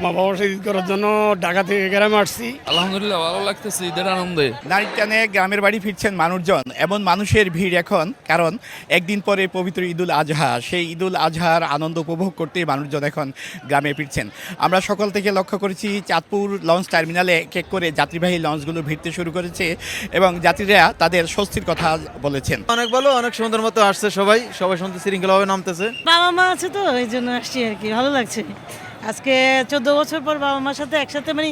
মা বাবার সাথে ঈদ করার জন্য ঢাকা থেকে গ্রামে আসছি। আলহামদুলিল্লাহ ভালো লাগতেছে ঈদের আনন্দে। নারীর টানে গ্রামের বাড়ি ফিরছেন মানুষজন, এমন মানুষের ভিড় এখন, কারণ একদিন পরে পবিত্র ঈদুল আজহা, সেই ঈদুল আজহার আনন্দ উপভোগ করতে মানুষজন এখন গ্রামে ফিরছেন। আমরা সকাল থেকে লক্ষ্য করেছি চাঁদপুর লঞ্চ টার্মিনালে এক এক করে যাত্রীবাহী লঞ্চগুলো ভিড়তে শুরু করেছে এবং যাত্রীরা তাদের স্বস্তির কথা বলেছেন। অনেক ভালো, অনেক সুন্দর মতো আসছে, সবাই শান্তি শৃঙ্খলাভাবে নামতেছে। বাবা মা আছে তো এই জন্য আসছি আর কি, ভালো লাগছে। আজকে 14 বছর পর বাবা মার সাথে একসাথে, মানে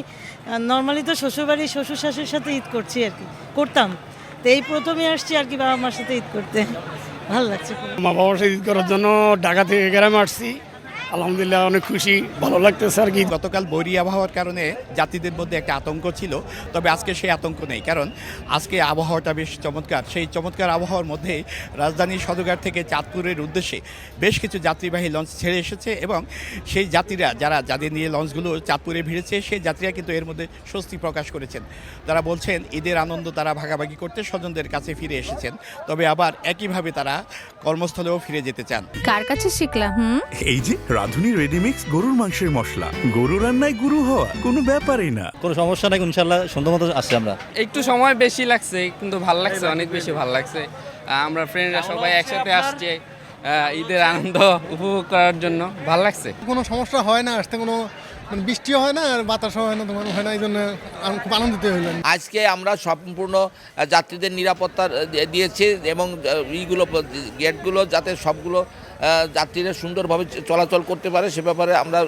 নর্মালি তো শ্বশুরবাড়ি শ্বশুর শাশুড়ির সাথে ঈদ করছি আর কি, করতাম, তো এই প্রথমে আসছি আর কি বাবা মার সাথে ঈদ করতে, ভালো লাগছে। মা বাবার সাথে ঈদ করার জন্য ঢাকা থেকে গ্রামে আসছি। আলহামদুলিল্লাহ অনেক খুশি, ভালো লাগতেছে আর কি। গতকাল বৈরী আবহাওয়ার কারণে যাত্রীদের মধ্যে একটা আতঙ্ক ছিল, তবে আজকে সেই আতঙ্ক নেই, কারণ আজকে আবহাওয়াটা বেশ চমৎকার। সেই চমৎকার আবহাওয়ার মধ্যে রাজধানীর সদরঘাট থেকে চাঁদপুরের উদ্দেশ্যে বেশ কিছু যাত্রীবাহী লঞ্চ ছেড়ে এসেছে এবং সেই যাত্রীরা যাদের নিয়ে লঞ্চগুলো চাঁদপুরে ভিড়েছে, সেই যাত্রীরা কিন্তু এর মধ্যে স্বস্তি প্রকাশ করেছেন। তারা বলছেন ঈদের আনন্দ তারা ভাগাভাগি করতে স্বজনদের কাছে ফিরে এসেছেন, তবে আবার একইভাবে তারা কর্মস্থলেও ফিরে যেতে চান। কার কাছে শিখলাম? এই যে রাঁধুনি রেডিমিক্স গরুর মাংসের মশলা, গরু রান্নায় গুরু হওয়া কোনো ব্যাপারই না। কোনো সমস্যা নাই, ইনশাআল্লাহ সুন্দর মতো আসছে। আমরা একটু সময় বেশি লাগছে কিন্তু ভালো লাগছে, অনেক বেশি ভালো লাগছে। আমরা ফ্রেন্ডরা সবাই একসাথে আসছে ঈদের আনন্দ উপভোগ করার জন্য, ভালো লাগছে। কোনো সমস্যা হয় না, আসতে কোনো বৃষ্টিও হয় না আর বাতাসও হয় না, তোমার হয় না, এই জন্য খুব আনন্দিত হইলাম। আজকে আমরা সম্পূর্ণ যাত্রীদের নিরাপত্তা দিয়েছি এবং এইগুলো গেটগুলো যাতে সবগুলো যাত্রীরা সুন্দরভাবে চলাচল করতে পারে সে ব্যাপারে আমরা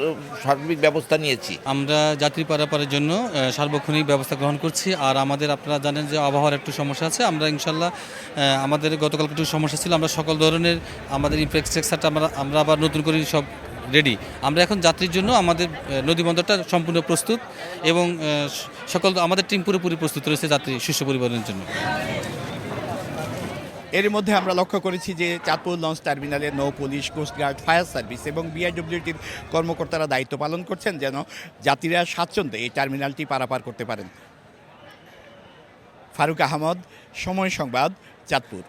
সার্বিক ব্যবস্থা নিয়েছি। আমরা যাত্রী পারাপারের জন্য সার্বক্ষণিক ব্যবস্থা গ্রহণ করছি। আর আমাদের, আপনারা জানেন যে আবহাওয়ার একটু সমস্যা আছে, আমরা ইনশাল্লাহ আমাদের গতকাল একটু সমস্যা ছিল, আমরা সকল ধরনের আমাদের ইনফ্রাস্ট্রাকচারটা আমরা আবার নতুন করে সব রেডি। আমরা এখন যাত্রীর জন্য আমাদের নদীবন্দরটা সম্পূর্ণ প্রস্তুত এবং সকল আমাদের টিম পুরোপুরি প্রস্তুত রয়েছে যাত্রী সুষ্ঠু পরিবহনের জন্য। এর মধ্যে আমরা লক্ষ্য করেছি যে চাঁদপুর লঞ্চ টার্মিনালে নৌ পুলিশ, কোস্টগার্ড, ফায়ার সার্ভিস এবং বিআরডব্লিউটির কর্মকর্তারা দায়িত্ব পালন করছেন যেন যাত্রীরা স্বাচ্ছন্দ্যে এই টার্মিনালটি পারাপার করতে পারেন। ফারুক আহমদ, সময় সংবাদ, চাঁদপুর।